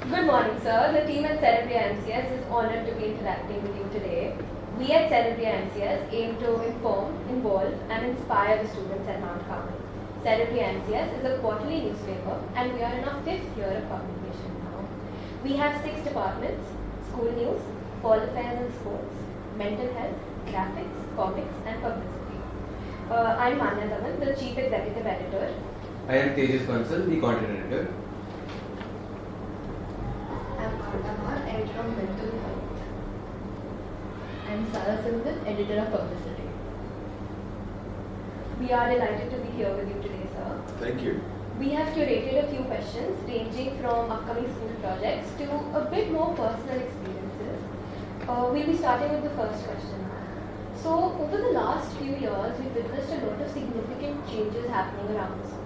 Good morning, sir. The team at Cerebria MCS is honored to be interacting with you today. We at Cerebria MCS aim to inform, involve, and inspire the students at Mount Carmel. Cerebria MCS is a quarterly newspaper, and we are in our 5th year of publication now. We have 6 departments: school news, fall affairs and sports, mental health, graphics, comics, and publicity. I'm Manya Dhawan, the chief executive editor. I am Tejas Bansal, the content editor. I'm Artama, editor of mental health. I'm Sarah Silvan, editor of publicity. We are delighted to be here with you today, sir. Thank you. We have curated a few questions ranging from upcoming school projects to a bit more personal experiences. We'll be starting with the first question. So, over the last few years, we've witnessed a lot of significant changes happening around the school.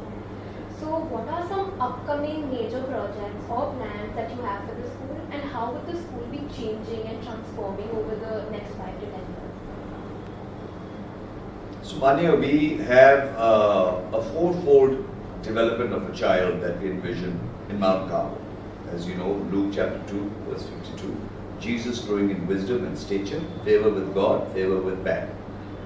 So, what are some upcoming major projects or plans that you have for the school, and how would the school be changing and transforming over the next 5 to 10 years? So, Manya, we have a fourfold development of a child that we envision in Mount Carmel. As you know, Luke chapter 2, verse 52, Jesus growing in wisdom and stature, favor with God, favor with man.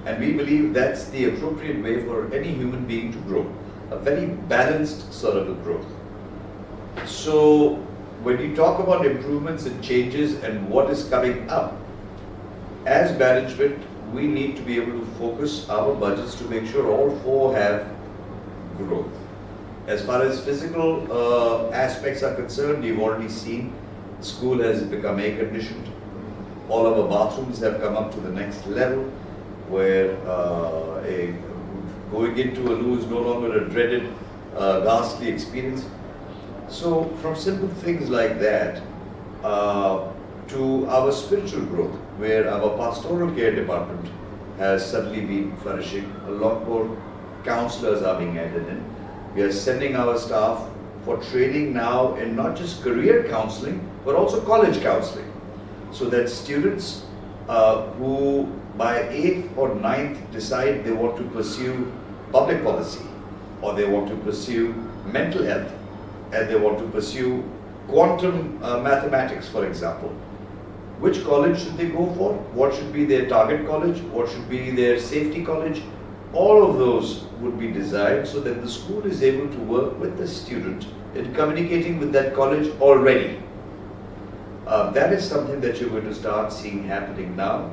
And we believe that's the appropriate way for any human being to grow, a very balanced sort of a growth. So, when you talk about improvements and changes and what is coming up, as management, we need to be able to focus our budgets to make sure all four have growth. As far as physical aspects are concerned, you've already seen school has become air conditioned. All of our bathrooms have come up to the next level, where going into a loo is no longer a dreaded, ghastly experience. So, from simple things like that to our spiritual growth, where our pastoral care department has suddenly been flourishing, a lot more counselors are being added in. We are sending our staff for training now in not just career counseling, but also college counseling, so that students who by 8th or 9th decide they want to pursue public policy, or they want to pursue mental health, and they want to pursue quantum mathematics, for example. Which college should they go for? What should be their target college? What should be their safety college? All of those would be desired so that the school is able to work with the student in communicating with that college already. That is something that you're going to start seeing happening now.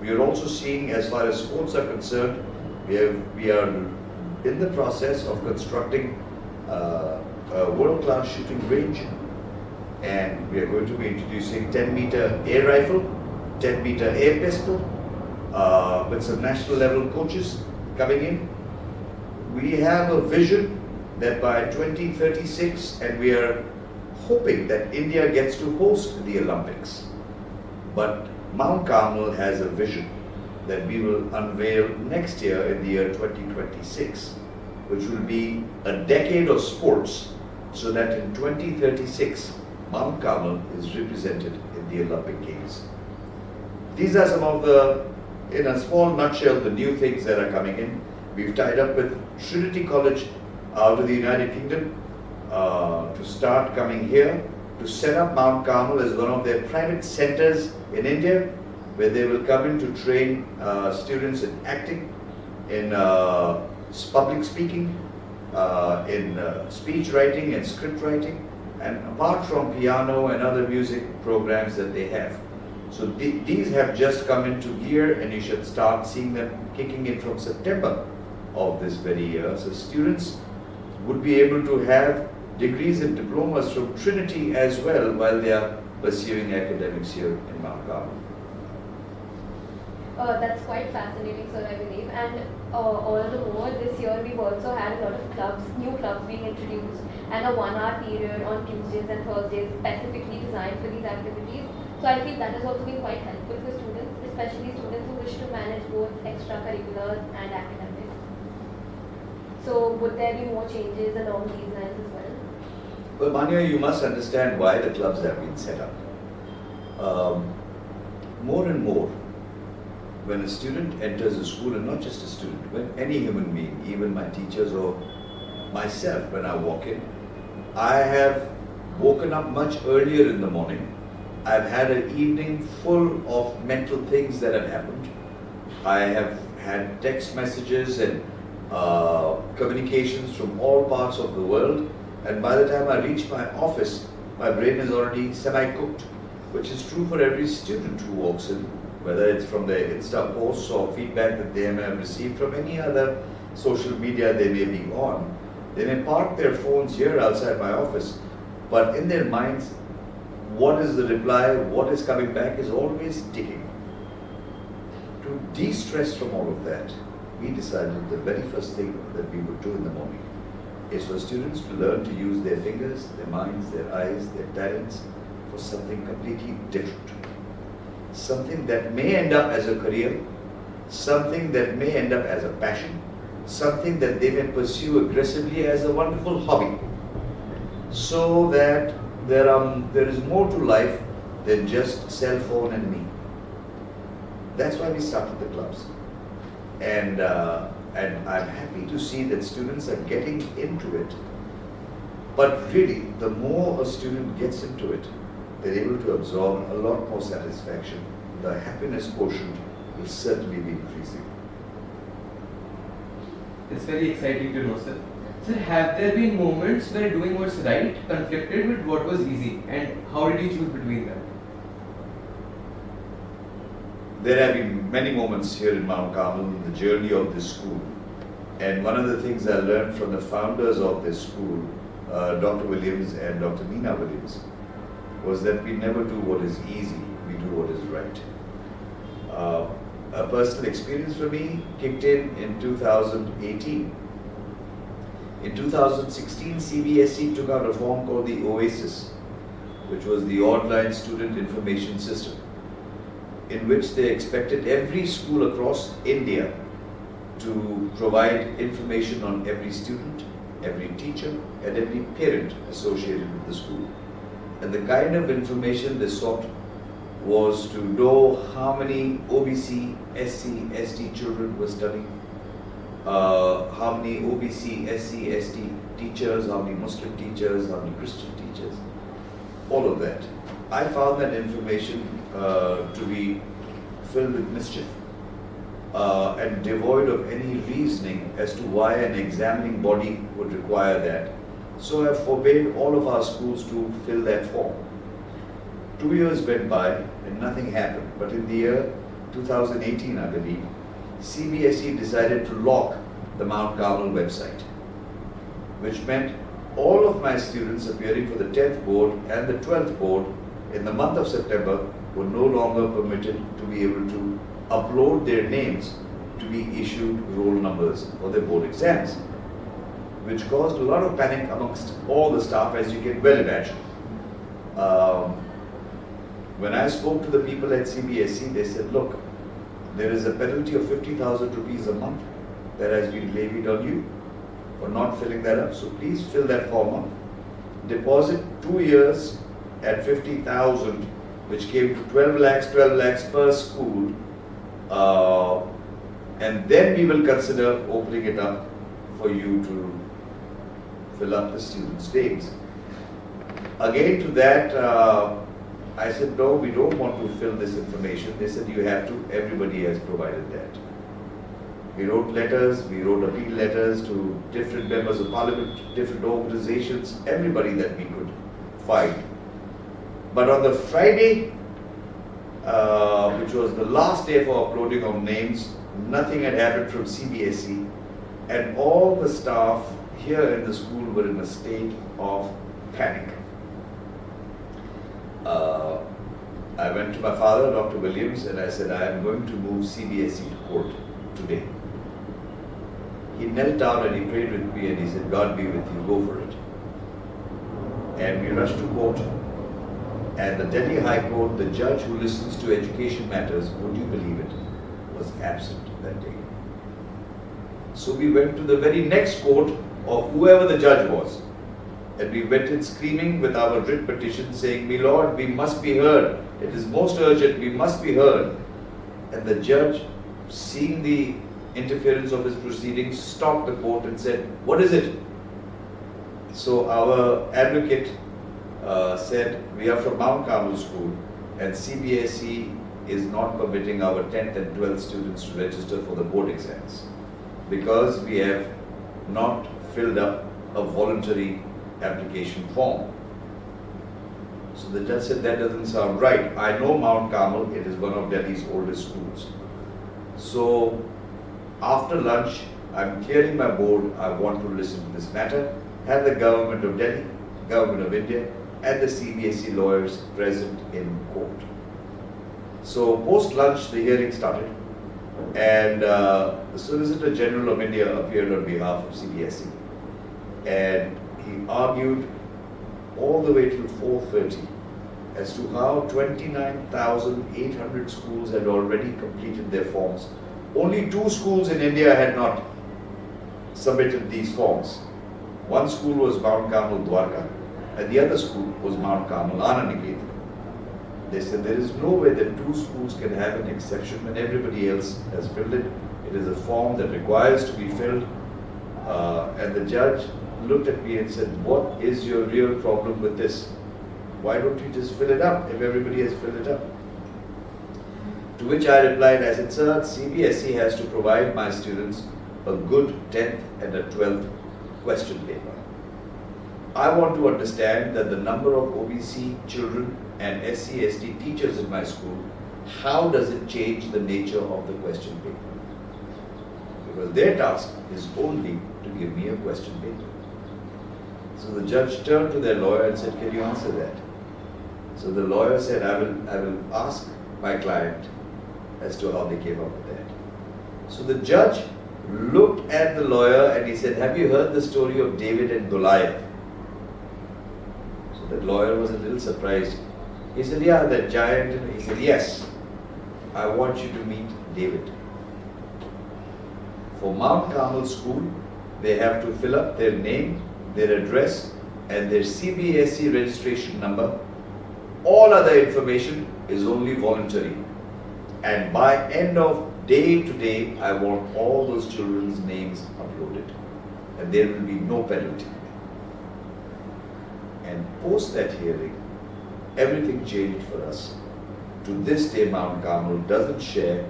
We are also seeing, as far as sports are concerned, we are in the process of constructing a world-class shooting range, and we are going to be introducing 10-meter air rifle, 10-meter air pistol, with some national level coaches coming in. We have a vision that by 2036, and we are hoping that India gets to host the Olympics. But Mount Carmel has a vision that we will unveil next year in the year 2026, which will be a decade of sports, so that in 2036, Mount Carmel is represented in the Olympic Games. These are some of the, in a small nutshell, the new things that are coming in. We've tied up with Trinity College out of the United Kingdom to start coming here to set up Mount Carmel as one of their private centers in India, where they will come in to train students in acting, in public speaking, in speech writing and script writing, and apart from piano and other music programs that they have. So these have just come into gear, and you should start seeing them kicking in from September of this very year. So students would be able to have degrees and diplomas from Trinity as well while they are pursuing academics here in Mount Carmel. That's quite fascinating, sir, I believe. And all the more, this year we've also had a lot of clubs, new clubs being introduced, and a 1-hour period on Tuesdays and Thursdays specifically designed for these activities. So I feel that has also been quite helpful for students, especially students who wish to manage both extracurriculars and academics. So would there be more changes along these lines as well? Well, Manya, you must understand why the clubs have been set up. More and more, when a student enters a school, and not just a student, when any human being, even my teachers or myself, when I walk in, I have woken up much earlier in the morning. I've had an evening full of mental things that have happened. I have had text messages and communications from all parts of the world, and by the time I reach my office, my brain is already semi-cooked, which is true for every student who walks in, whether it's from their Insta posts or feedback that they may have received from any other social media they may be on. They may park their phones here outside my office, but in their minds, what is the reply, what is coming back is always ticking. To de-stress from all of that, we decided the very first thing that we would do in the morning is for students to learn to use their fingers, their minds, their eyes, their talents for something completely different. Something that may end up as a career, something that may end up as a passion, something that they may pursue aggressively as a wonderful hobby. So that there is more to life than just cell phone and me. That's why we started the clubs. And I'm happy to see that students are getting into it. But really, the more a student gets into it, they're able to absorb a lot more satisfaction. The happiness quotient will certainly be increasing. It's very exciting to know, sir. Sir, have there been moments where doing what's right conflicted with what was easy, and how did you choose between them? There have been many moments here in Mount Carmel in the journey of this school. And one of the things I learned from the founders of this school, Dr. Williams and Dr. Nina Williams, was that we never do what is easy, we do what is right. A personal experience for me kicked in 2018. In 2016, CBSE took out a form called the OASIS, which was the Online Student Information System, in which they expected every school across India to provide information on every student, every teacher, and every parent associated with the school. And the kind of information they sought was to know how many OBC, SC, ST children were studying, how many OBC, SC, ST teachers, how many Muslim teachers, how many Christian teachers, all of that. I found that information to be filled with mischief and devoid of any reasoning as to why an examining body would require that. So I forbade all of our schools to fill that form. 2 years went by and nothing happened. But in the year 2018, I believe, CBSE decided to lock the Mount Carmel website, which meant all of my students appearing for the 10th board and the 12th board in the month of September were no longer permitted to be able to upload their names to be issued roll numbers for their board exams, which caused a lot of panic amongst all the staff, as you can well imagine. When I spoke to the people at CBSE, they said, look, there is a penalty of 50,000 rupees a month that has been levied on you for not filling that up. So please fill that form up. Deposit 2 years at 50,000, which came to 12 lakhs per school. And then we will consider opening it up for you to fill up the students' names. Again to that, I said, no, we don't want to fill this information. They said, you have to. Everybody has provided that. We wrote letters, we wrote appeal letters to different members of parliament, different organizations, everybody that we could find. But on the Friday, which was the last day for uploading of names, nothing had happened from CBSE, and all the staff here in the school were in a state of panic. I went to my father, Dr. Williams, and I said, I am going to move CBSE to court today. He knelt down and he prayed with me and he said, God be with you, go for it. And we rushed to court. And the Delhi High Court, the judge who listens to education matters, would you believe it, was absent that day. So we went to the very next court of whoever the judge was. And we went in screaming with our writ petition saying, my Lord, we must be heard. It is most urgent, we must be heard. And the judge, seeing the interference of his proceedings, stopped the court and said, what is it? So our advocate said, we are from Mount Carmel School and CBSE is not permitting our 10th and 12th students to register for the board exams because we have not filled up a voluntary application form. So the judge said, that doesn't sound right. I know Mount Carmel, it is one of Delhi's oldest schools. So after lunch, I'm clearing my board, I want to listen to this matter, have the government of Delhi, government of India, and the CBSE lawyers present in court. So post-lunch, the hearing started, and the Solicitor General of India appeared on behalf of CBSE, and he argued all the way till 4:30 as to how 29,800 schools had already completed their forms. Only 2 schools in India had not submitted these forms. One school was Mount Carmel Dwarka, and the other school was Mount Carmel Anandiketan. They said there is no way that 2 schools can have an exception when everybody else has filled it. It is a form that requires to be filled. And the judge looked at me and said, what is your real problem with this? Why don't you just fill it up if everybody has filled it up? To which I replied, I said, sir, CBSE has to provide my students a good 10th and a 12th question paper. I want to understand that the number of OBC children and SC/ST teachers in my school, how does it change the nature of the question paper? Because their task is only to give me a question paper. So the judge turned to their lawyer and said, can you answer that? So the lawyer said, I will ask my client as to how they came up with that. So the judge looked at the lawyer and he said, have you heard the story of David and Goliath? So the lawyer was a little surprised. He said, yeah, that giant. He said, yes, I want you to meet David. For Mount Carmel School, they have to fill up their name, their address, and their CBSE registration number. All other information is only voluntary. And by end of day to day, I want all those children's names uploaded. And there will be no penalty. And post that hearing, everything changed for us. To this day, Mount Carmel doesn't share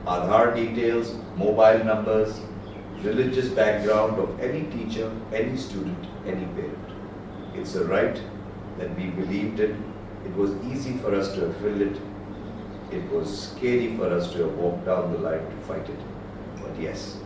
Aadhaar details, mobile numbers, religious background of any teacher, any student, any parent. It's a right that we believed in. It was easy for us to have filled it. It was scary for us to have walked down the line to fight it. But yes.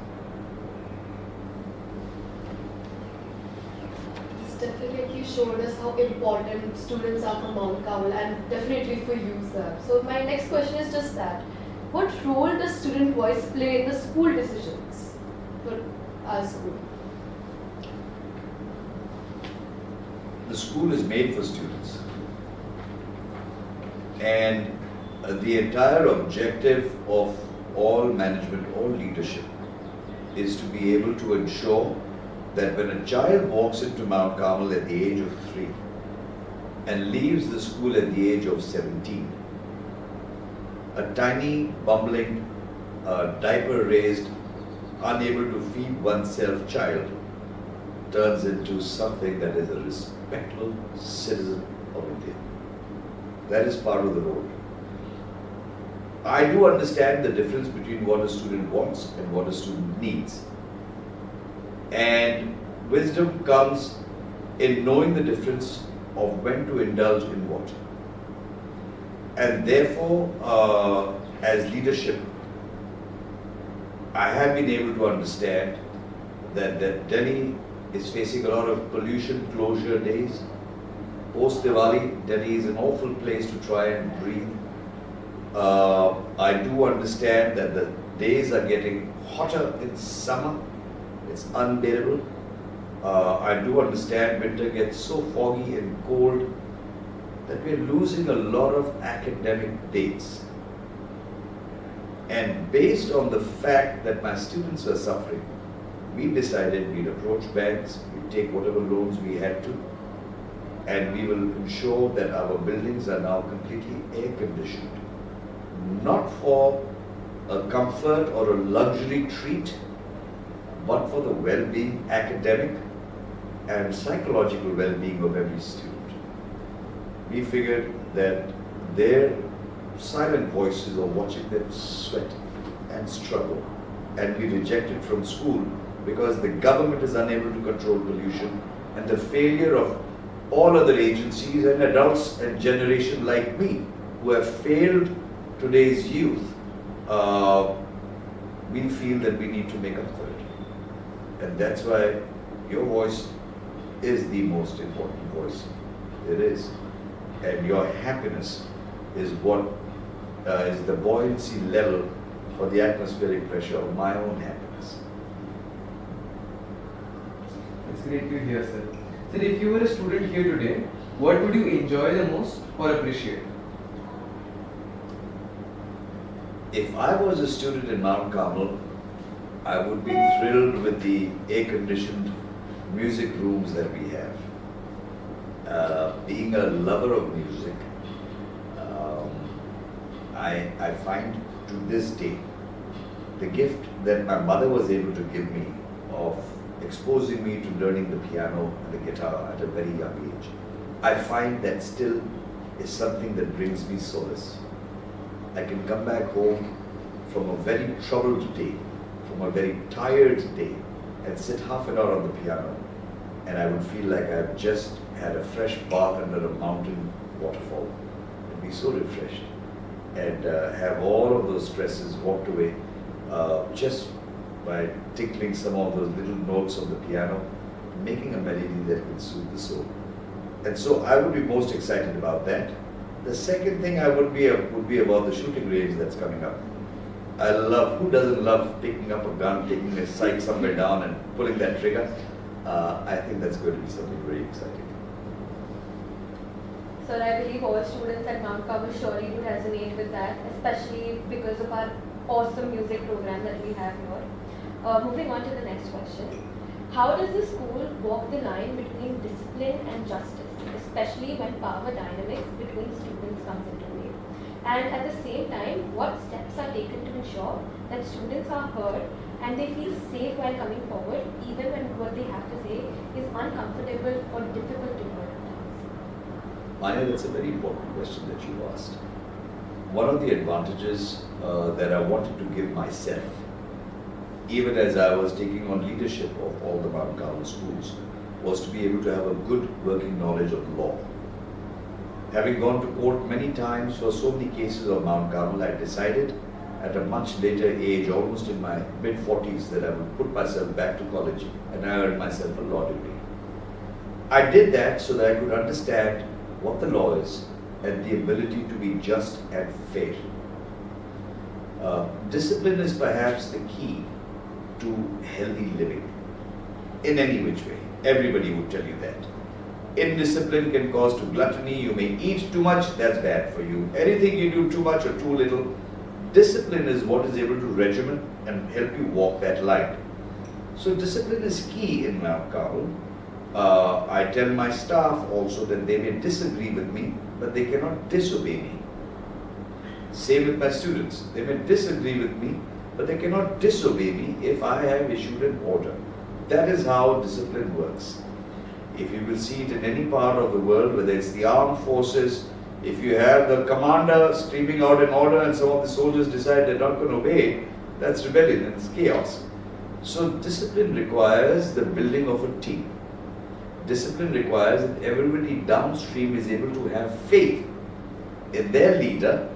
This definitely showed us how important students are for Mount Carmel and definitely for you, sir. So my next question is just that. What role does student voice play in the school decisions for our school? The school is made for students. And the entire objective of all management, all leadership, is to be able to ensure that when a child walks into Mount Carmel at the age of 3 and leaves the school at the age of 17, a tiny, bumbling, diaper-raised, unable to feed oneself child turns into something that is a respectful citizen of India. That is part of the role. I do understand the difference between what a student wants and what a student needs. And wisdom comes in knowing the difference of when to indulge in what. And therefore, as leadership, I have been able to understand that Delhi is facing a lot of pollution closure days. Post Diwali, Delhi is an awful place to try and breathe. I do understand that the days are getting hotter in summer. It's unbearable. I do understand winter gets so foggy and cold that we're losing a lot of academic dates. And based on the fact that my students were suffering, we decided we'd approach banks, we'd take whatever loans we had to, and we will ensure that our buildings are now completely air conditioned. Not for a comfort or a luxury treat, but for the well-being, academic and psychological well-being of every student. we figured that their silent voices are watching them sweat and struggle and be rejected from school because the government is unable to control pollution, and the failure of all other agencies and adults and generation like me who have failed today's youth, we feel that we need to make up for it. And that's why your voice is the most important voice there is. And your happiness is what is the buoyancy level for the atmospheric pressure of my own happiness. It's great to hear, sir. Sir, if you were a student here today, what would you enjoy the most or appreciate? If I was a student in Mount Carmel, I would be thrilled with the air-conditioned music rooms that we have. Being a lover of music, I find to this day the gift that my mother was able to give me of exposing me to learning the piano and the guitar at a very young age, I find that still is something that brings me solace. I can come back home from a very troubled day, from a very tired day, and sit half an hour on the piano, and I would feel like I've just had a fresh bath under a mountain waterfall, and be so refreshed, and have all of those stresses walked away just by tickling some of those little notes on the piano, making a melody that can soothe the soul. And so I would be most excited about that. The second thing I would be about the shooting range that's coming up. I love, who doesn't love picking up a gun, taking a sight somewhere down and pulling that trigger? I think that's going to be something very exciting. So I believe all students at Mount Carmel surely would resonate with that, especially because of our awesome music program that we have here. Moving on to the next question. How does the school walk the line between discipline and justice, especially when power dynamics between students comes into play? And at the same time, what steps are taken to ensure that students are heard and they feel safe while coming forward, even when what they have to say is uncomfortable or difficult to hear at times? Maya, that's a very important question that you asked. One of the advantages that I wanted to give myself, even as I was taking on leadership of all the Mount Carmel schools, was to be able to have a good working knowledge of law. Having gone to court many times for so many cases of Mount Carmel, I decided at a much later age, almost in my mid-40s, that I would put myself back to college, and I earned myself a law degree. I did that so that I could understand what the law is and the ability to be just and fair. Discipline is perhaps the key to healthy living in any which way. Everybody would tell you that. Indiscipline can cause to gluttony. You may eat too much, that's bad for you. Anything you do too much or too little. Discipline is what is able to regiment and help you walk that line. So discipline is key in Mount Carmel. I tell my staff also that they may disagree with me, but they cannot disobey me. Same with my students. They may disagree with me, but they cannot disobey me if I have issued an order. That is how discipline works. If you will see it in any part of the world, whether it's the armed forces, if you have the commander screaming out an order and some of the soldiers decide they're not going to obey, that's rebellion and it's chaos. So discipline requires the building of a team. Discipline requires that everybody downstream is able to have faith in their leader,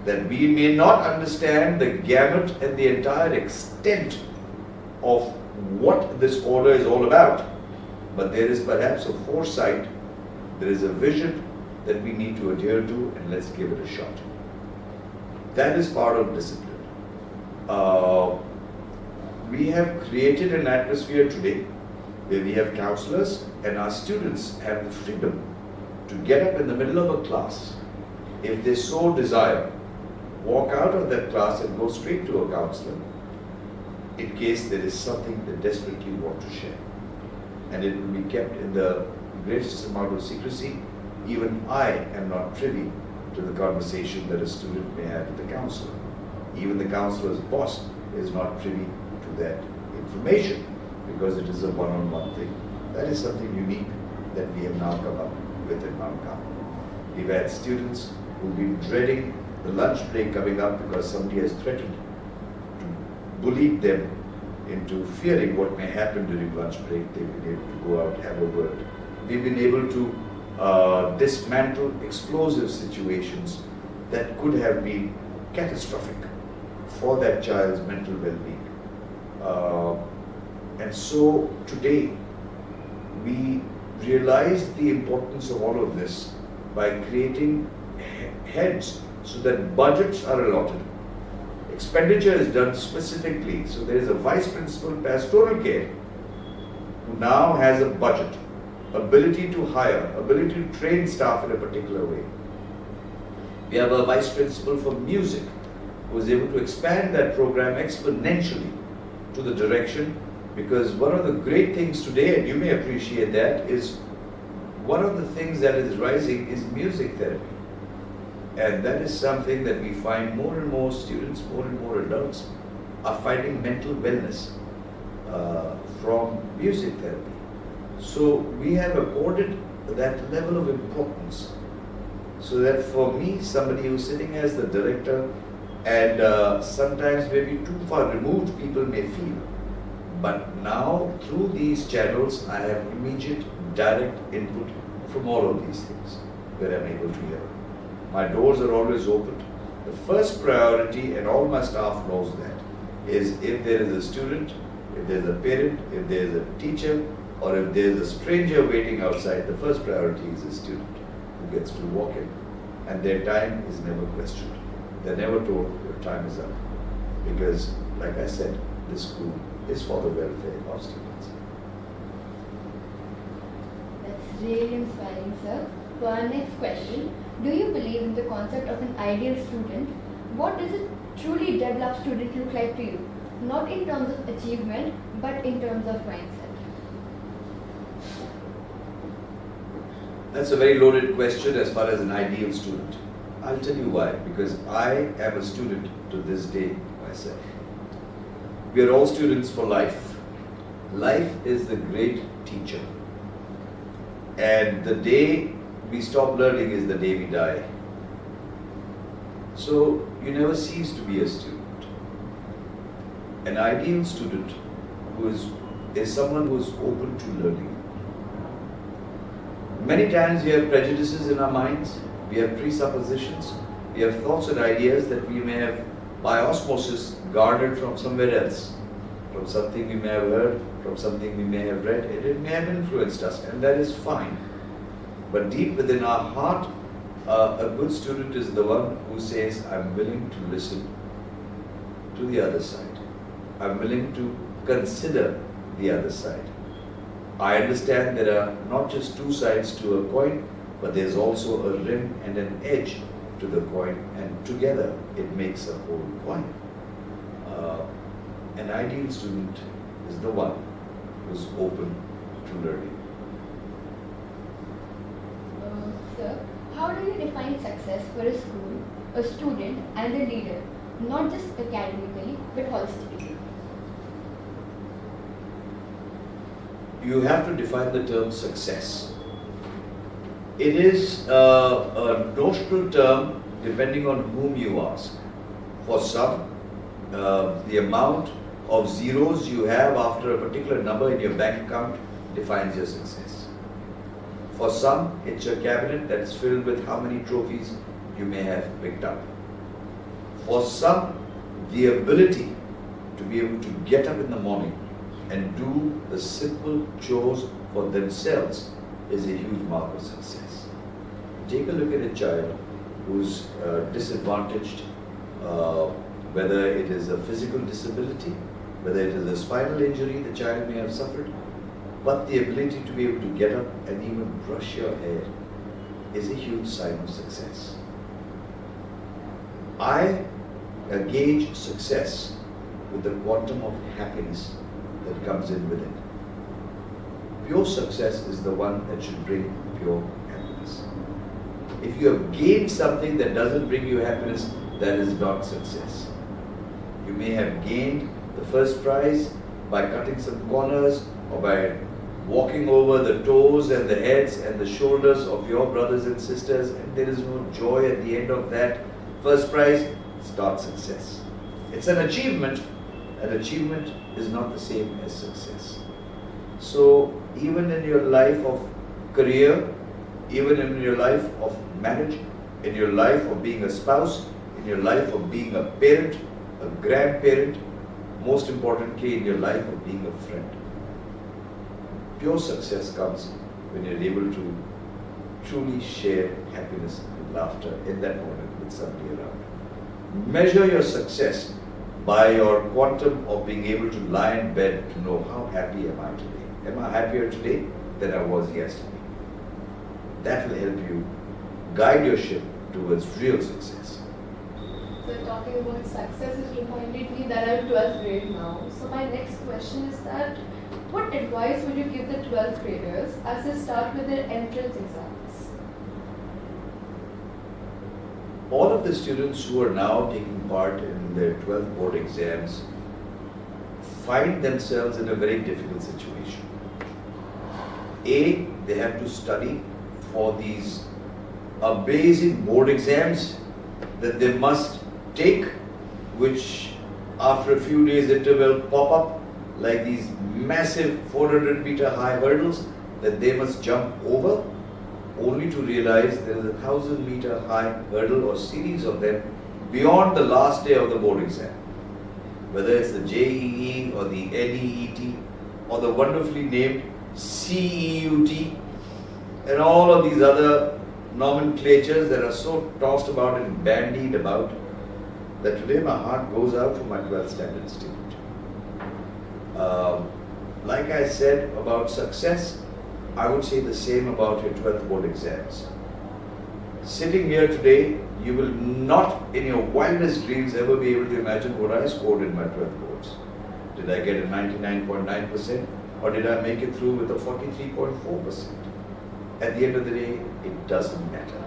that we may not understand the gamut and the entire extent of what this order is all about, but there is perhaps a foresight, there is a vision that we need to adhere to, and let's give it a shot. That is part of discipline. We have created an atmosphere today where we have counselors and our students have the freedom to get up in the middle of a class, if they so desire, walk out of that class and go straight to a counselor in case there is something they desperately want to share. And it will be kept in the greatest amount of secrecy. Even I am not privy to the conversation that a student may have with the counselor. Even the counselor's boss is not privy to that information because it is a one-on-one thing. That is something unique that we have now come up with in Mount Carmel. We've had students who've been dreading the lunch break coming up because somebody has threatened to bully them into fearing what may happen during lunch break. They've been able to go out, have a word. We've been able to dismantle explosive situations that could have been catastrophic for that child's mental well-being. And so today, we realize the importance of all of this by creating heads so that budgets are allotted. Expenditure is done specifically. So there is a vice principal pastoral care who now has a budget, ability to hire, ability to train staff in a particular way. We have a vice principal for music who is able to expand that program exponentially to the direction, because one of the great things today, and you may appreciate that, is one of the things that is rising is music therapy. And that is something that we find more and more students, more and more adults are finding mental wellness from music therapy. So we have accorded that level of importance so that for me, somebody who's sitting as the director and sometimes maybe too far removed people may feel, but now through these channels I have immediate direct input from all of these things where I'm able to hear. My doors are always open. The first priority, and all my staff knows that, is if there is a student, if there's a parent, if there's a teacher, or if there's a stranger waiting outside, the first priority is a student who gets to walk in. And their time is never questioned. They're never told your time is up. Because, like I said, this school is for the welfare of students. That's really inspiring, sir. For our next question, do you believe in the concept of an ideal student? What does a truly developed student look like to you? Not in terms of achievement, but in terms of mindset. That's a very loaded question as far as an ideal student. I'll tell you why. Because I am a student to this day myself. We are all students for life. Life is the great teacher. And the day we stop learning is the day we die. So you never cease to be a student. An ideal student who is someone who is open to learning. Many times we have prejudices in our minds, we have presuppositions, we have thoughts and ideas that we may have by osmosis garnered from somewhere else, from something we may have heard, from something we may have read, and it may have influenced us, and that is fine. But deep within our heart, a good student is the one who says, I'm willing to listen to the other side. I'm willing to consider the other side. I understand there are not just two sides to a coin, but there's also a rim and an edge to the coin, and together it makes a whole coin. An ideal student is the one who's open to learning. Sir, how do you define success for a school, a student, and a leader, not just academically, but holistically? You have to define the term success. It is a notional term depending on whom you ask. For some, the amount of zeros you have after a particular number in your bank account defines your success. For some, it's your cabinet that's filled with how many trophies you may have picked up. For some, the ability to be able to get up in the morning and do the simple chores for themselves is a huge mark of success. Take a look at a child who's disadvantaged, whether it is a physical disability, whether it is a spinal injury the child may have suffered, but the ability to be able to get up and even brush your hair is a huge sign of success. I gauge success with the quantum of happiness that comes in with it. Pure success is the one that should bring pure happiness. If you have gained something that doesn't bring you happiness, that is not success. You may have gained the first prize by cutting some corners or by walking over the toes and the heads and the shoulders of your brothers and sisters, and there is no joy at the end of that first prize, it's not success. It's an achievement. An achievement is not the same as success. So even in your life of career, even in your life of marriage, in your life of being a spouse, in your life of being a parent, a grandparent, most importantly in your life of being a friend. Pure success comes when you're able to truly share happiness and laughter in that moment with somebody around. Measure your success by your quantum of being able to lie in bed to know how happy am I today. Am I happier today than I was yesterday? That will help you guide your ship towards real success. So talking about success, it reminded me that I'm 12th grade now. So my next question is that what advice would you give the 12th graders as they start with their entrance exams? All of the students who are now taking part in their 12th board exams find themselves in a very difficult situation. A, they have to study for these amazing board exams that they must take, which after a few days interval pop up like these massive 400-meter high hurdles that they must jump over, only to realize there is a 1,000-meter high hurdle or series of them beyond the last day of the board exam. Whether it's the JEE or the NEET or the wonderfully named CEUT and all of these other nomenclatures that are so tossed about and bandied about, that today my heart goes out to my 12th standard student. Like I said about success, I would say the same about your 12th board exams. Sitting here today, you will not in your wildest dreams ever be able to imagine what I scored in my 12th boards. Did I get a 99.9% or did I make it through with a 43.4%? At the end of the day, it doesn't matter.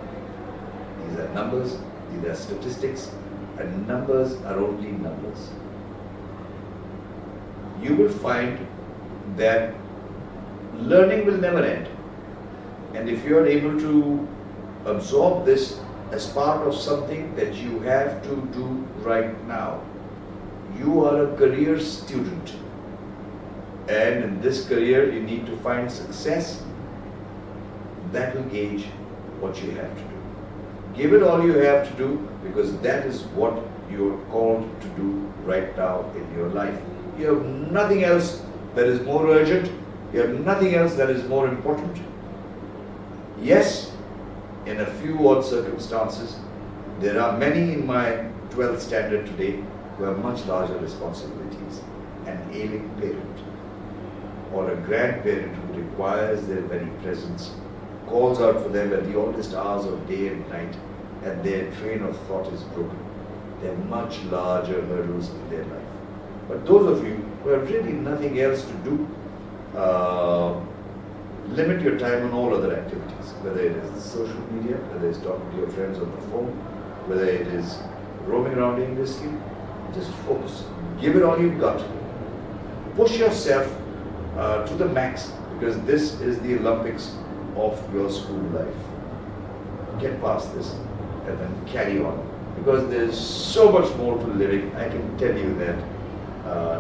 These are numbers, these are statistics, and numbers are only numbers. You will find that learning will never end. And if you are able to absorb this as part of something that you have to do right now, you are a career student. And in this career, you need to find success. That will gauge what you have to do. Give it all you have to do, because that is what you are called to do right now in your life. You have nothing else that is more urgent. You have nothing else that is more important. Yes, in a few odd circumstances, there are many in my 12th standard today who have much larger responsibilities. An ailing parent or a grandparent who requires their very presence, calls out for them at the oddest hours of day and night, and their train of thought is broken. There are much larger hurdles in their life. But those of you who have really nothing else to do, limit your time on all other activities, whether it is social media, whether it's talking to your friends on the phone, whether it is roaming around aimlessly. Just focus. Give it all you've got. Push yourself to the max, because this is the Olympics of your school life. Get past this and then carry on, because there's so much more to living. I can tell you that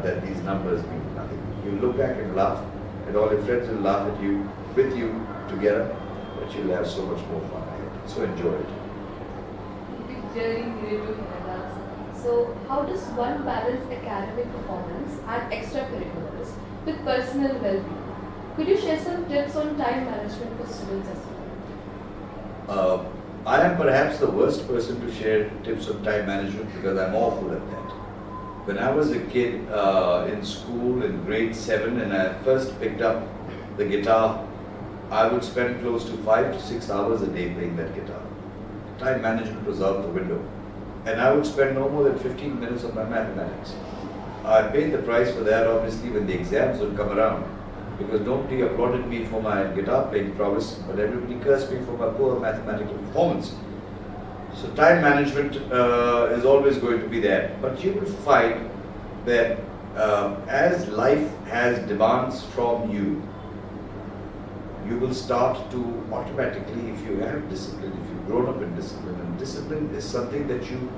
that these numbers mean nothing. You look back and laugh, and all your friends will laugh at you, with you, together, but you'll have so much more fun ahead. So enjoy it. We really needed to hear that. So how does one balance academic performance and extracurriculars with personal well-being? Could you share some tips on time management for students as well? I am perhaps the worst person to share tips on time management, because I'm awful at that. When I was a kid in school in grade 7 and I first picked up the guitar, I would spend close to 5 to 6 hours a day playing that guitar. Time management was out the window. And I would spend no more than 15 minutes on my mathematics. I paid the price for that obviously when the exams would come around, because nobody applauded me for my guitar playing prowess, but everybody cursed me for my poor mathematical performance. So time management is always going to be there. But you will find that as life has demands from you, you will start to automatically, if you have discipline, if you've grown up in discipline, and discipline is something that you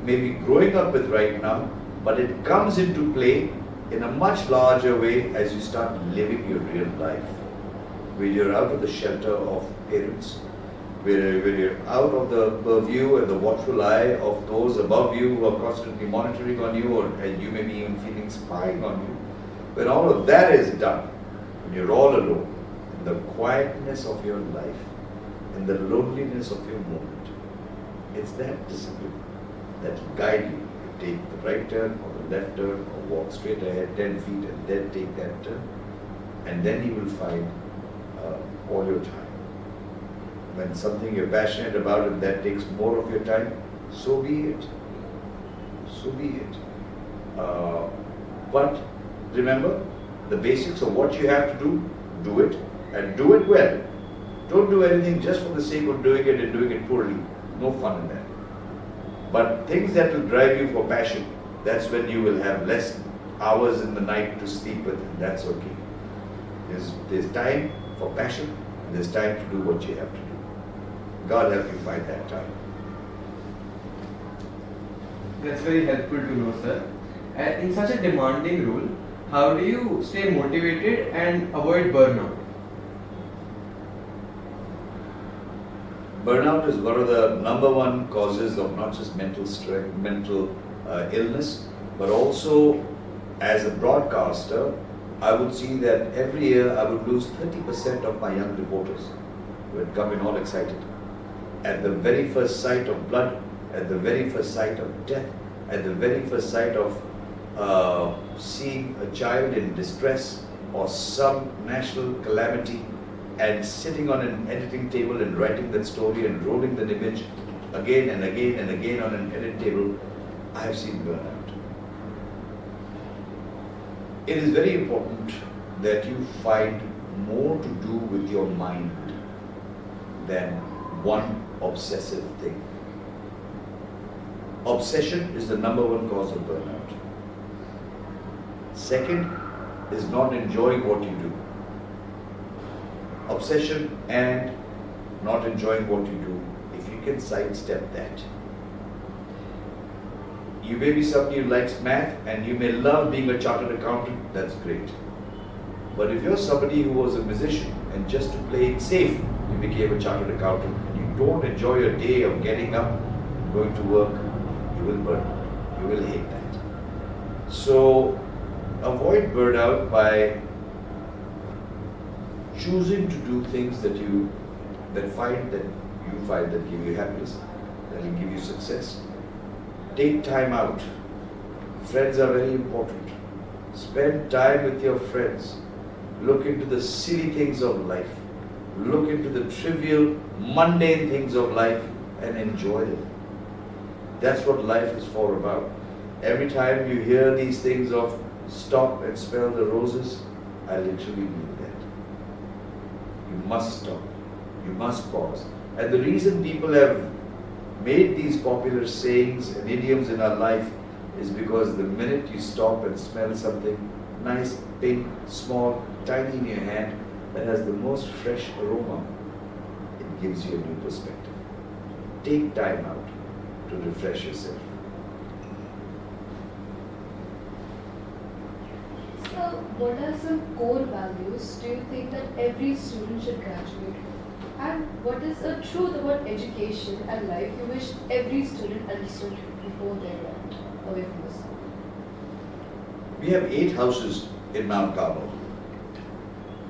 may be growing up with right now, but it comes into play in a much larger way as you start living your real life, where you're out of the shelter of parents, where you're out of the purview and the watchful eye of those above you who are constantly monitoring on you, and you may be even feeling spying on you. When all of that is done, when you're all alone, in the quietness of your life, in the loneliness of your moment, it's that discipline that will guide you. You take the right turn or the left turn, or walk straight ahead 10 feet and then take that turn, and then you will find all your time. When something you're passionate about and that takes more of your time, so be it. So be it. But remember, the basics of what you have to do it, and do it well. Don't do anything just for the sake of doing it and doing it poorly. No fun in that. But things that will drive you for passion, that's when you will have less hours in the night to sleep with, and that's okay. There's time for passion, and there's time to do what you have to do. God help you find that time. That's very helpful to know, sir. In such a demanding role, how do you stay motivated and avoid burnout? Burnout is one of the #1 causes of not just mental stress, mental illness, but also as a broadcaster, I would see that every year I would lose 30% of my young reporters who had come in all excited. At the very first sight of blood, at the very first sight of death, at the very first sight of seeing a child in distress or some national calamity, and sitting on an editing table and writing that story and rolling that image again and again and again on an edit table, I have seen burnout. It is very important that you find more to do with your mind than one obsessive thing. Obsession is the #1 cause of burnout. Second is not enjoying what you do. Obsession and not enjoying what you do, if you can sidestep that. You may be somebody who likes math and you may love being a chartered accountant, that's great. But if you're somebody who was a musician and just to play it safe, you became a chartered accountant, and you don't enjoy your day of getting up, going to work, you will burn out. You will hate that. So avoid burnout by choosing to do things that you find that give you happiness, that will give you success. Take time out. Friends are very important. Spend time with your friends. Look into the silly things of life. Look into the trivial, mundane things of life and enjoy them. That's what life is for about. Every time you hear these things of stop and smell the roses, I literally mean that. You must stop. You must pause. And the reason people have made these popular sayings and idioms in our life is because the minute you stop and smell something nice, pink, small, tiny in your hand that has the most fresh aroma, it gives you a new perspective. Take time out to refresh yourself. So, what are some core values do you think that every student should graduate with? And what is a truth about education and life you wish every student understood before they went away from the school? We have 8 houses in Mount Carmel.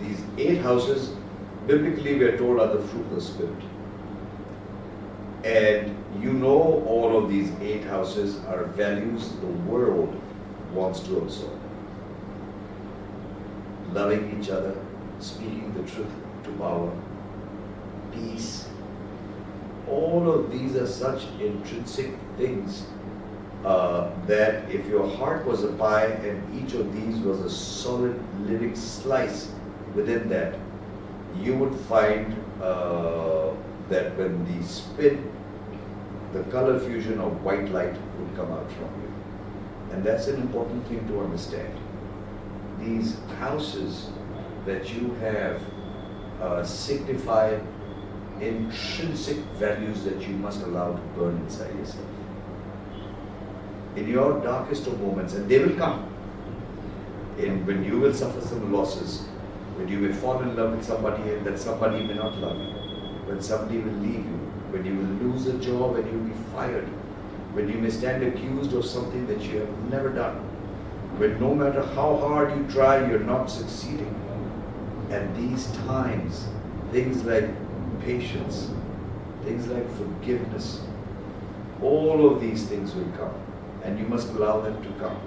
These 8 houses, biblically we are told, are the fruit of the Spirit. And you know all of these 8 houses are values the world wants to absorb. Loving each other, speaking the truth to power, peace. All of these are such intrinsic things that if your heart was a pie and each of these was a solid living slice within that, you would find that when the spin, the color fusion of white light would come out from you. And that's an important thing to understand. These houses that you have signify intrinsic values that you must allow to burn inside yourself. In your darkest of moments, and they will come, when you will suffer some losses, when you may fall in love with somebody and that somebody may not love you, when somebody will leave you, when you will lose a job and you will be fired, when you may stand accused of something that you have never done, when no matter how hard you try, you're not succeeding. At these times, things like patience, things like forgiveness, all of these things will come, and you must allow them to come.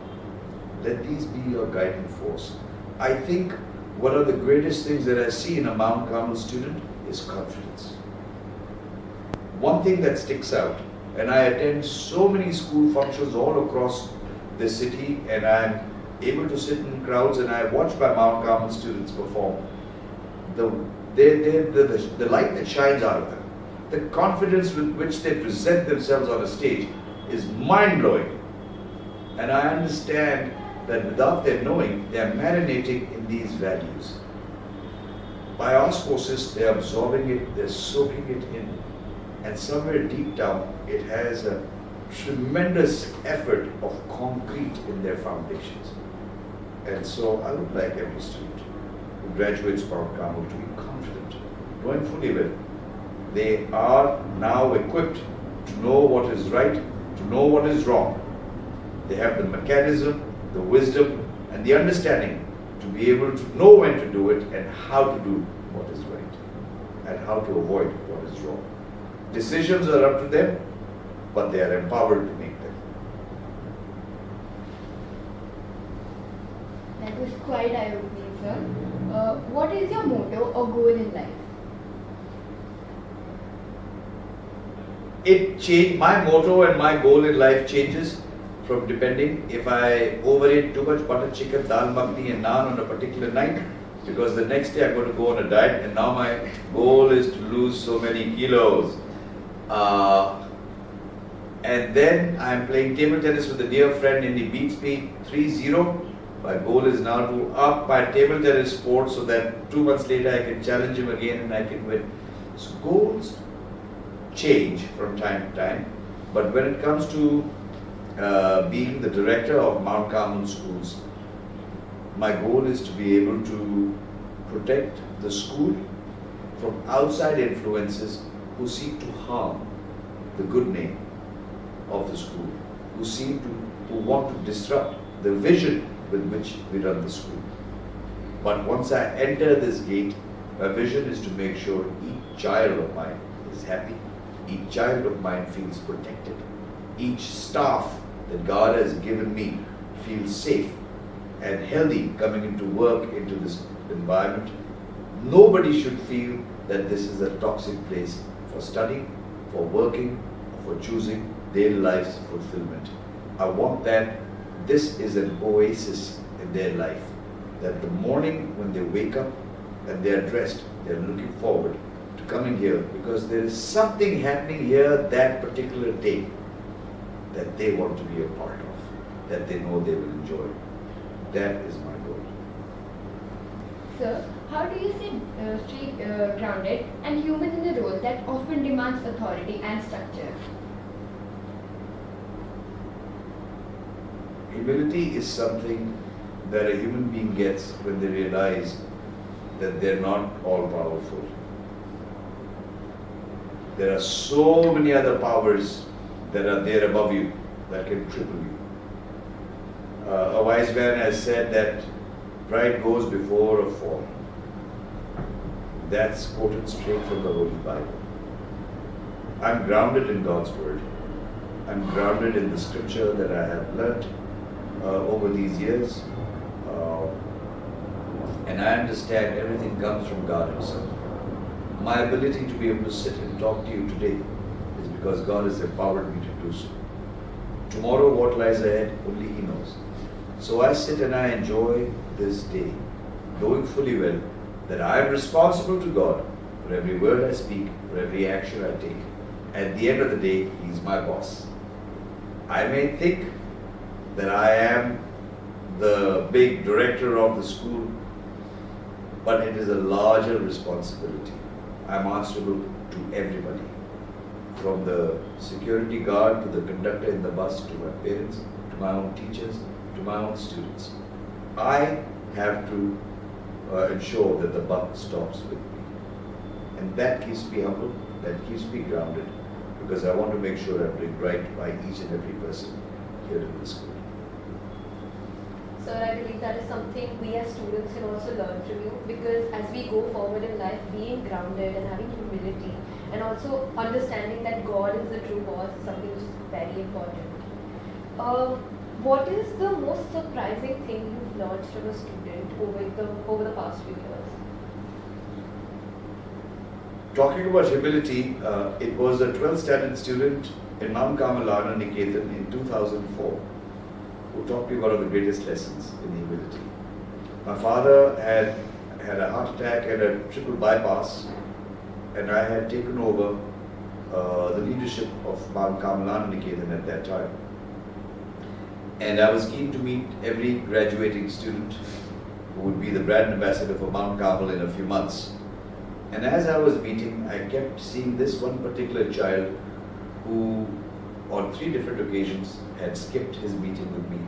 Let these be your guiding force. I think one of the greatest things that I see in a Mount Carmel student is confidence. One thing that sticks out, and I attend so many school functions all across the city, and I'm able to sit in crowds and I watch my Mount Carmel students perform. The light that shines out of them, the confidence with which they present themselves on a stage is mind-blowing. And I understand that without their knowing, they are marinating in these values. By osmosis, they are absorbing it, they're soaking it in, and somewhere deep down, it has a tremendous effort of concrete in their foundations. And so I would like every student who graduates Mount Carmel to be confident, knowing fully well they are now equipped to know what is right, to know what is wrong. They have the mechanism, the wisdom, and the understanding to be able to know when to do it and how to do what is right and how to avoid what is wrong. Decisions are up to them, but they are empowered to make them. That was quite eye-opening, sir. What is your motto or goal in life? It changed. My motto and my goal in life changes from depending if I overate too much butter chicken, dal makhni and naan on a particular night, because the next day I'm going to go on a diet, and now my goal is to lose so many kilos. And then I'm playing table tennis with a dear friend and he beats me 3-0. My goal is now to up my table tennis sport so that 2 months later I can challenge him again and I can win. So goals change from time to time, but when it comes to being the director of Mount Carmel Schools, my goal is to be able to protect the school from outside influences who seek to harm the good name of the school, who want to disrupt the vision with which we run the school. But once I enter this gate, my vision is to make sure each child of mine is happy, each child of mine feels protected, each staff that God has given me feels safe and healthy coming into work, into this environment. Nobody should feel that this is a toxic place for studying, for working, for choosing their life's fulfillment. I want that this is an oasis in their life, that the morning when they wake up and they are dressed, they are looking forward to coming here because there is something happening here that particular day that they want to be a part of, that they know they will enjoy. That is my goal. Sir, how do you stay grounded and human in a role that often demands authority and structure? Humility is something that a human being gets when they realize that they're not all powerful. There are so many other powers that are there above you that can cripple you. A wise man has said that pride goes before a fall. That's quoted straight from the Holy Bible. I'm grounded in God's Word. I'm grounded in the scripture that I have learnt over these years. And I understand everything comes from God Himself. My ability to be able to sit and talk to you today is because God has empowered me to do so. Tomorrow, what lies ahead, only He knows. So I sit and I enjoy this day, knowing fully well that I am responsible to God for every word I speak, for every action I take. At the end of the day, He's my boss. I may think that I am the big director of the school, but it is a larger responsibility. I'm answerable to everybody, from the security guard to the conductor in the bus, to my parents, to my own teachers, to my own students. I have to ensure that the buck stops with me. And that keeps me humble, that keeps me grounded, because I want to make sure I'm doing right by each and every person here in the school. Sir, I believe that is something we as students can also learn from you, because as we go forward in life, being grounded and having humility and also understanding that God is the true boss is something which is very important. What is the most surprising thing you've learned from a student over the past few years? Talking about humility, it was a 12th standard student in Mount Carmel in 2004 who taught me one of the greatest lessons in humility. My father had a heart attack and a triple bypass, and I had taken over the leadership of Mount Carmel at that time. And I was keen to meet every graduating student who would be the brand ambassador for Mount Carmel in a few months. And as I was meeting, I kept seeing this one particular child who, on 3 different occasions, had skipped his meeting with me.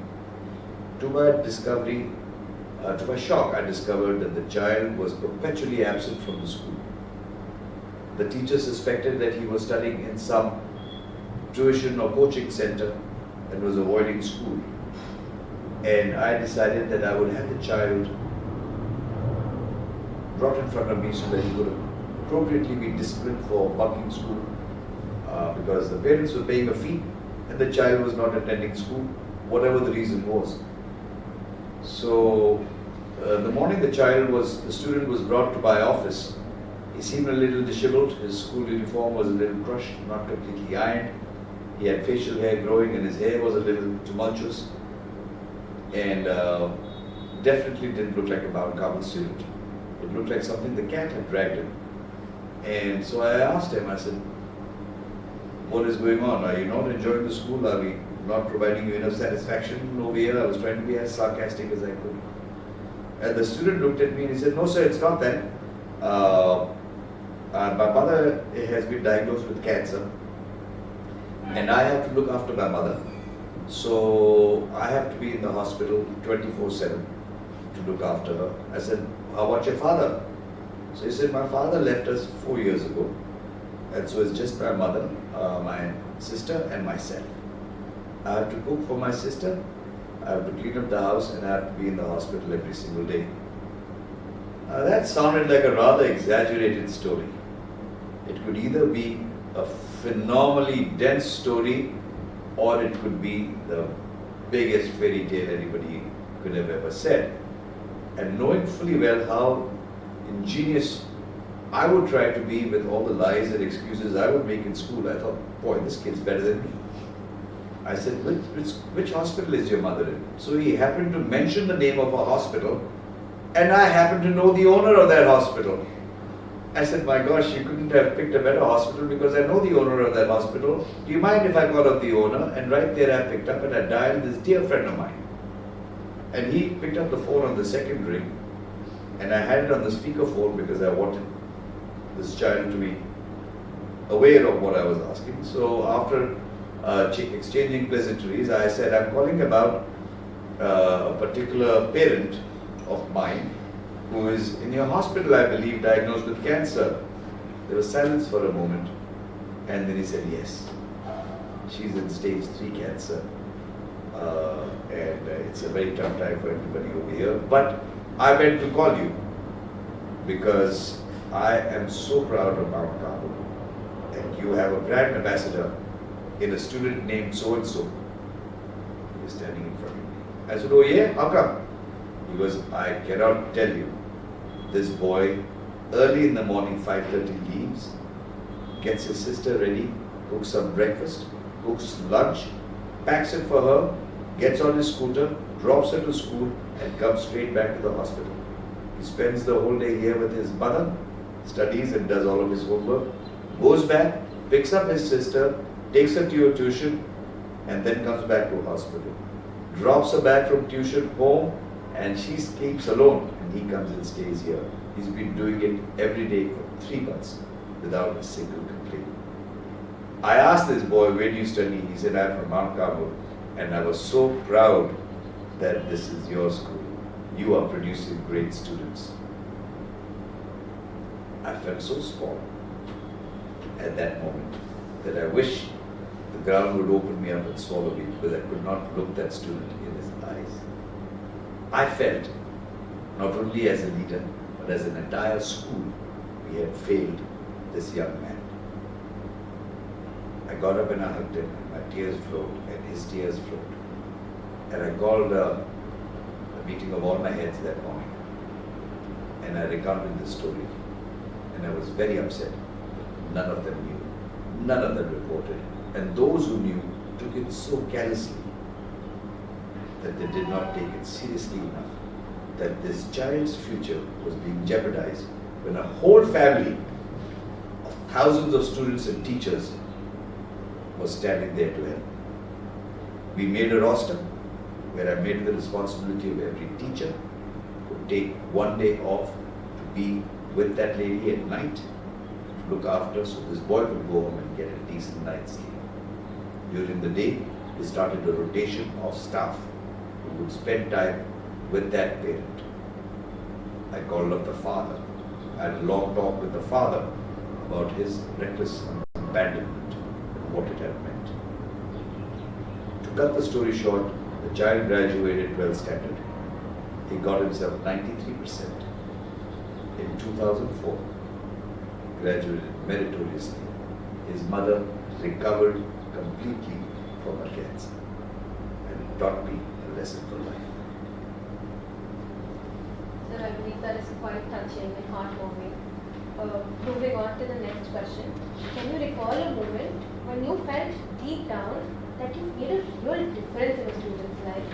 To my shock, I discovered that the child was perpetually absent from the school. The teacher suspected that he was studying in some tuition or coaching center and was avoiding school. And I decided that I would have the child brought in front of me so that he could appropriately be disciplined for bunking school, because the parents were paying a fee and the child was not attending school, whatever the reason was. So the morning the student was brought to my office, he seemed a little disheveled. His school uniform was a little crushed, not completely ironed. He had facial hair growing and his hair was a little tumultuous, and definitely didn't look like a Mount Carmel student. It looked like something the cat had dragged him. And so I asked him, I said, what is going on? Are you not enjoying the school? Are we not providing you enough satisfaction over here? I was trying to be as sarcastic as I could. And the student looked at me and he said, no sir, it's not that. My mother has been diagnosed with cancer and I have to look after my mother. So I have to be in the hospital 24/7 to look after her. I said, how about your father? So he said, my father left us 4 years ago. And so it's just my mother, my sister and myself. I have to cook for my sister, I have to clean up the house, and I have to be in the hospital every single day. That sounded like a rather exaggerated story. It could either be a phenomenally dense story or it could be the biggest fairy tale anybody could have ever said. And knowing fully well how ingenious I would try to be with all the lies and excuses I would make in school, I thought, boy, this kid's better than me. I said, which hospital is your mother in? So he happened to mention the name of a hospital, and I happened to know the owner of that hospital. I said, my gosh, you couldn't have picked a better hospital because I know the owner of that hospital. Do you mind if I call up the owner? And right there I picked up and I dialed this dear friend of mine. And he picked up the phone on the second ring, and I had it on the speakerphone because I wanted this child to be aware of what I was asking. So after exchanging pleasantries, I said, I'm calling about a particular parent of mine who is in your hospital, I believe, diagnosed with cancer. There was silence for a moment, and then he said, yes, she's in stage 3 cancer, and it's a very tough time for everybody over here. But I went to call you because I am so proud of Mount Carmel, and you have a brand ambassador in a student named so-and-so who is standing in front of me. I said, oh yeah, how come? He goes, I cannot tell you. This boy, early in the morning, 5:30 leaves, gets his sister ready, cooks some breakfast, cooks lunch, packs it for her, gets on his scooter, drops her to school, and comes straight back to the hospital. He spends the whole day here with his mother, studies and does all of his homework, goes back, picks up his sister, takes her to your tuition, and then comes back to hospital. Drops her back from tuition home, and she sleeps alone, and he comes and stays here. He's been doing it every day for 3 months without a single complaint. I asked this boy, where do you study? He said, I'm from Mount Carmel, and I was so proud that this is your school. You are producing great students. I felt so small at that moment that I wish the ground would open me up and swallow me, because I could not look that student in his eyes. I felt, not only as a leader, but as an entire school, we had failed this young man. I got up and I hugged him, and my tears flowed, and his tears flowed. And I called a meeting of all my heads that morning, and I recounted the story, and I was very upset. None of them knew, none of them reported, and those who knew took it so carelessly that they did not take it seriously enough, that this child's future was being jeopardized when a whole family of thousands of students and teachers was standing there to help. We made a roster where I made the responsibility of every teacher to take one day off to be with that lady at night, to look after, so this boy could go home and get a decent night's sleep. During the day, we started a rotation of staff who would spend time with that parent. I called up the father. I had a long talk with the father about his reckless abandonment and what it had meant. To cut the story short, the child graduated 12th standard. He got himself 93%. In 2004, graduated meritoriously. His mother recovered completely from her cancer, and it taught me a lesson for life. Sir, I believe that is quite touching and heartwarming. Moving on to the next question. Can you recall a moment when you felt deep down that you made a real difference in a student's life?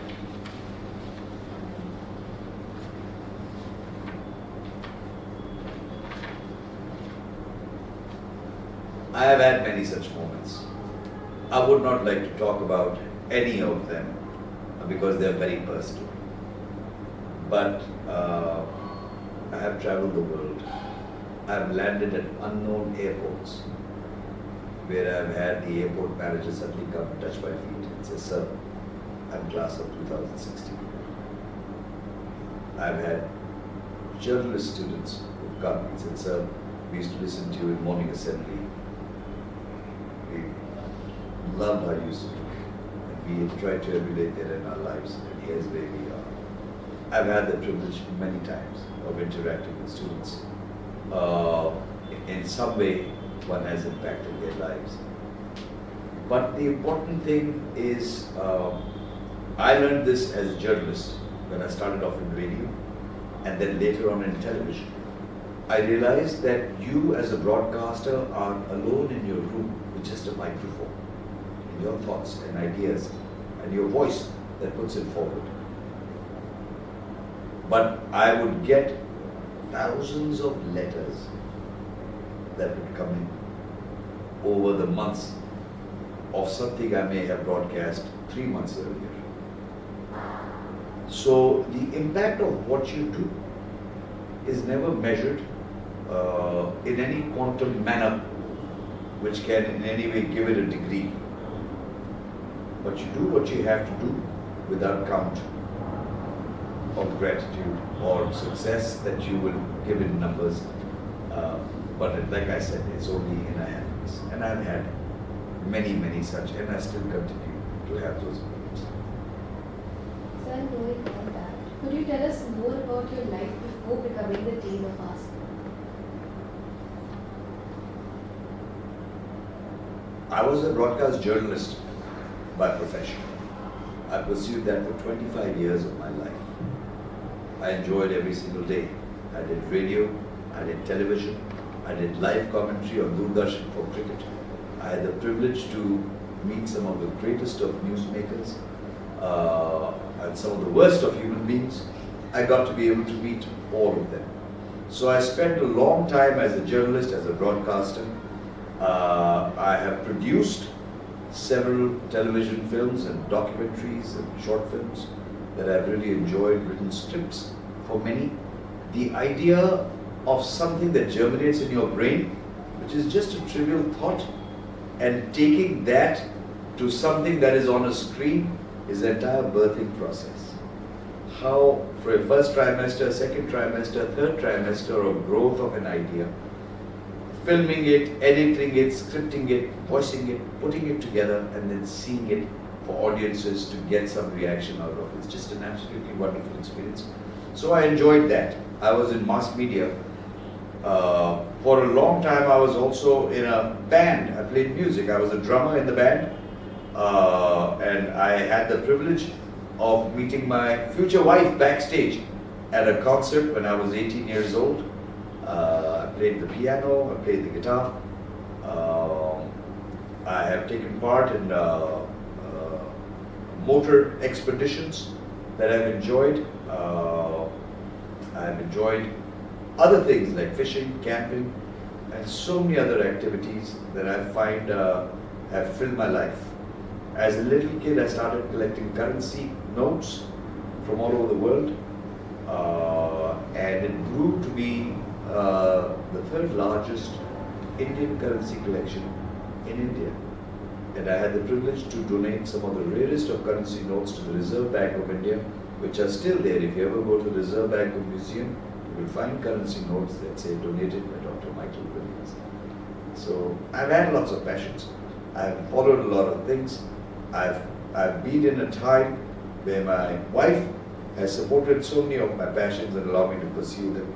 I have had many such moments. I would not like to talk about any of them because they are very personal. But I have traveled the world. I have landed at unknown airports where I have had the airport manager suddenly come and touch my feet and say, "Sir, I'm class of 2016. I've had journalist students who've come and said, "Sir, we used to listen to you in morning assembly. We loved how you used to talk, and we tried to emulate that in our lives, and here's where we are." I've had the privilege many times of interacting with students. In some way, one has impacted their lives. But the important thing is, I learned this as a journalist when I started off in radio, and then later on in television. I realized that you as a broadcaster are alone in your room with just a microphone, and your thoughts and ideas and your voice that puts it forward. But I would get thousands of letters that would come in over the months of something I may have broadcast 3 months earlier. So the impact of what you do is never measured in any quantum manner which can in any way give it a degree. But you do what you have to do without count of gratitude or success that you will give in numbers. But like I said, it's only in a happiness. And I've had many, many such, and I still continue to have those moments. Sir, knowing all that, Could you tell us more about your life before becoming the Dean of our school? I was a broadcast journalist by profession. I pursued that for 25 years of my life. I enjoyed every single day. I did radio, I did television, I did live commentary on Doordarshan for cricket. I had the privilege to meet some of the greatest of newsmakers and some of the worst of human beings. I got to be able to meet all of them. So I spent a long time as a journalist, as a broadcaster. I have produced several television films and documentaries and short films that I've really enjoyed, written scripts for many. The idea of something that germinates in your brain, which is just a trivial thought, and taking that to something that is on a screen is the entire birthing process. How for a first trimester, second trimester, third trimester of growth of an idea, filming it, editing it, scripting it, voicing it, putting it together, and then seeing it for audiences to get some reaction out of it. It's just an absolutely wonderful experience. So I enjoyed that. I was in mass media. For a long time I was also in a band. I played music. I was a drummer in the band. And I had the privilege of meeting my future wife backstage at a concert when I was 18 years old. I played the piano, I played the guitar. I have taken part in motor expeditions that I've enjoyed. I've enjoyed other things like fishing, camping, and so many other activities that I find have filled my life. As a little kid, I started collecting currency notes from all over the world, and it grew to be the third largest Indian currency collection in India. And I had the privilege to donate some of the rarest of currency notes to the Reserve Bank of India, which are still there. If you ever go to the Reserve Bank of Museum, you will find currency notes that say donated by Dr. Michael Williams. So I've had lots of passions. I've followed a lot of things. I've been in a time where my wife has supported so many of my passions and allowed me to pursue them.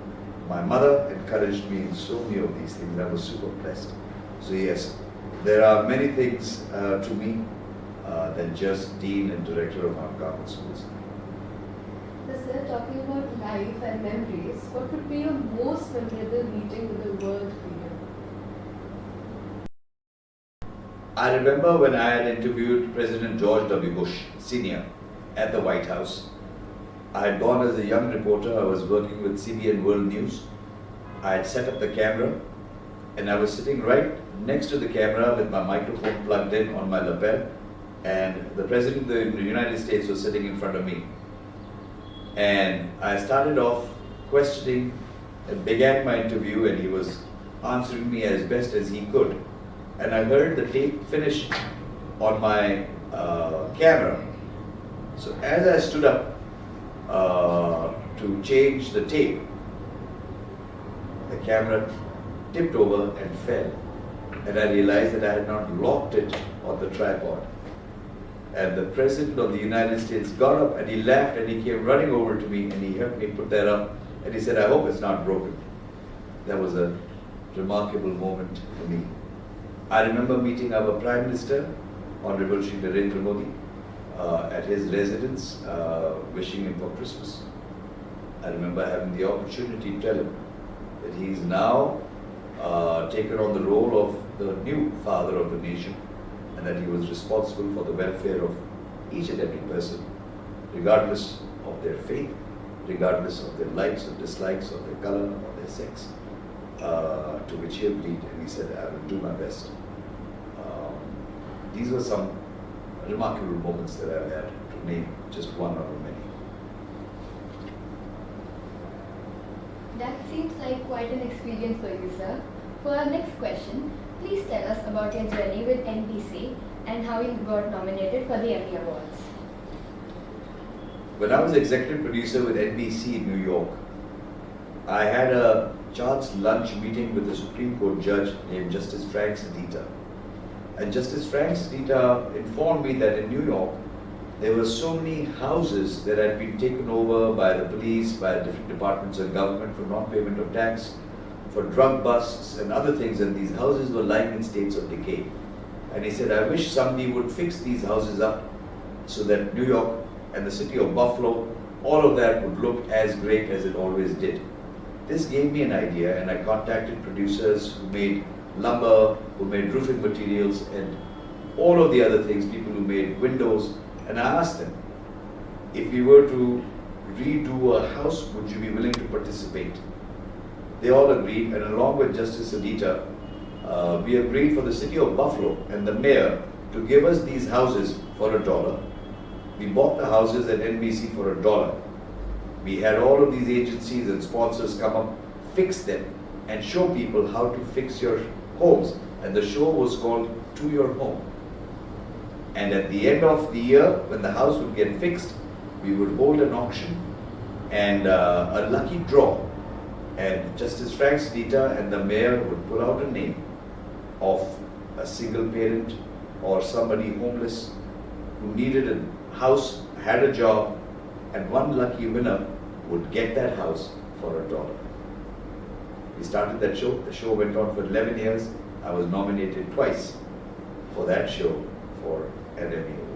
My mother encouraged me in so many of these things. I was super blessed. So yes, there are many things to me than just Dean and Director of Mount Carmel Schools. So, sir, talking about life and memories, what would be your most memorable meeting with the world leader? I remember when I had interviewed President George W. Bush Sr. at the White House. I had gone as a young reporter. I was working with CBN World News. I had set up the camera and I was sitting right next to the camera with my microphone plugged in on my lapel, and the President of the United States was sitting in front of me. And I started off questioning and began my interview, and he was answering me as best as he could. And I heard the tape finish on my camera. So as I stood up to change the tape, the camera tipped over and fell. And I realized that I had not locked it on the tripod. And the President of the United States got up and he laughed and he came running over to me and he helped me put that up. And he said, "I hope it's not broken." That was a remarkable moment for me. I remember meeting our Prime Minister, Honorable Shri Narendra Modi, at his residence, wishing him for Christmas. I remember having the opportunity to tell him that he's now taken on the role of the new father of the nation, and that he was responsible for the welfare of each and every person, regardless of their faith, regardless of their likes or dislikes, of their color or their sex, to which he agreed, and he said, "I will do my best." These were some remarkable moments that I've had, to name just one out of many. That seems like quite an experience for you, sir. For our next question, please tell us about your journey with NBC and how you got nominated for the Emmy Awards. When I was executive producer with NBC in New York, I had a chance lunch meeting with a Supreme Court judge named Justice Frank Sedita. And Justice Frank Sedita informed me that in New York, there were so many houses that had been taken over by the police, by different departments of government for non-payment of tax, for drug busts and other things, and these houses were lying in states of decay. And he said, "I wish somebody would fix these houses up so that New York and the city of Buffalo, all of that would look as great as it always did." This gave me an idea, and I contacted producers who made lumber, who made roofing materials, and all of the other things, people who made windows, and I asked them, if we were to redo a house, would you be willing to participate? They all agreed, and along with Justice Sedita, we agreed for the city of Buffalo and the mayor to give us these houses for $1. We bought the houses at NBC for $1. We had all of these agencies and sponsors come up, fix them and show people how to fix your homes. And the show was called To Your Home. And at the end of the year, when the house would get fixed, we would hold an auction and a lucky draw. And Justice Frank Dita and the mayor would pull out a name of a single parent or somebody homeless who needed a house, had a job, and one lucky winner would get that house for $1. We started that show. The show went on for 11 years. I was nominated twice for that show for an Emmy.